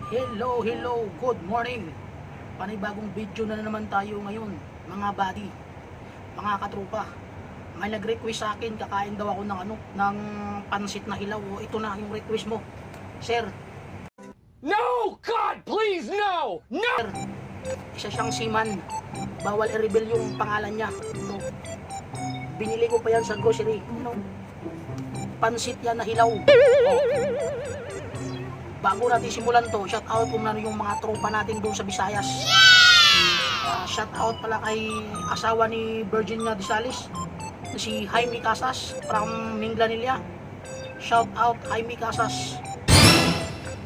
Hello, good morning. Panibagong video na naman tayo ngayon, mga buddy, mga katropa. May nag-request sa akin, kakain daw ako ng pansit na hilaw. O, ito na yung request mo, sir. No! God, please, no! No! Sir, isa siyang seaman. Bawal i-reveal yung pangalan niya. Ito. Binili ko pa yan sa grocery. Pansit yan na hilaw. Bago natin simulan to, shout out po na yung mga tropa natin doon sa Visayas. Shout out pala kay asawa ni Virginia Disalis, si Jaime Casas from Minglanilla. Shout out Jaime Casas.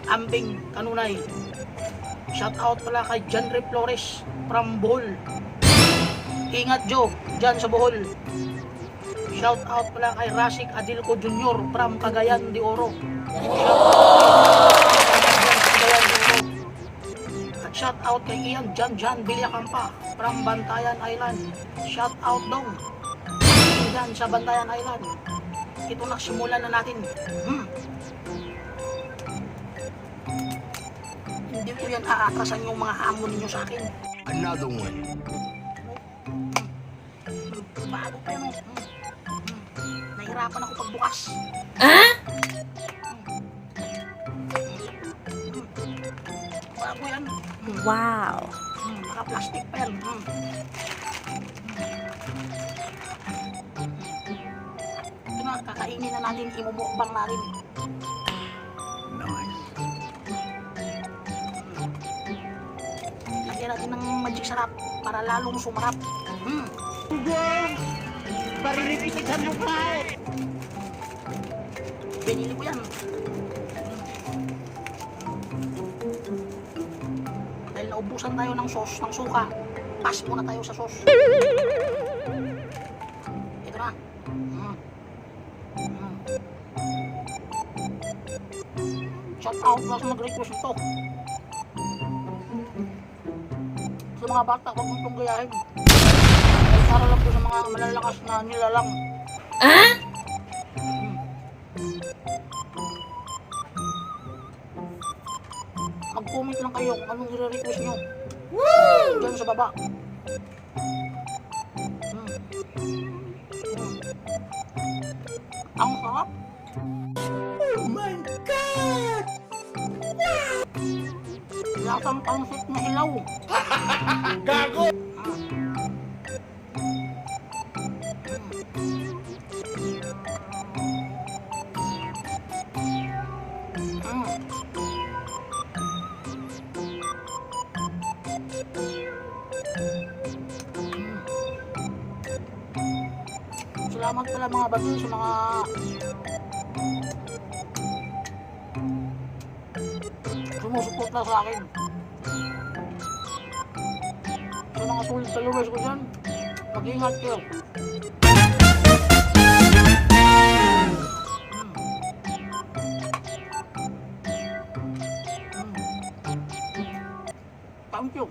Ambing Kanunay. Shout out pala kay John Ray Flores from Bohol. Ingat Joe, dyan sa Bohol. Shout out pala kay Rasik Adilco Jr. from Cagayan de Oro. At shout out kay Ian Jan Villacampa from Bantayan Island. Shout out dong dyan sa Bantayan Island. Ito na, simulan na natin. Hindi ko yan aatrasan yung mga hamon ninyo sa akin. Another one. Bago pa yun. Nahirapan ako pagbukas. Bago yan. Wow. Naka-plastic pa yan. Ito na, kakainin na natin, imumukbang natin. Nice. Lagyan natin ng magic sarap para lalong sumarap. Parinipisan mo pa! Binili ko yan. Dahil naubusan tayo ng sauce, ng suka, pass muna tayo sa sauce. Ito na. Shout out na sa mag-request ito. Sa mga bata, huwag mong itong gayahin. Dahil para lang po sa mga malalakas na nilalang. Mag-comment lang kayo kung anong i-request nyo. Diyan sa baba. Ang sarap. Oh my God! Lasang pansit na hilaw. Gago! Salamat pala mga bagay sa mga sumusuporta sa akin. Sa mga solid followers ko dyan, mag-ingat kayo. Thank you.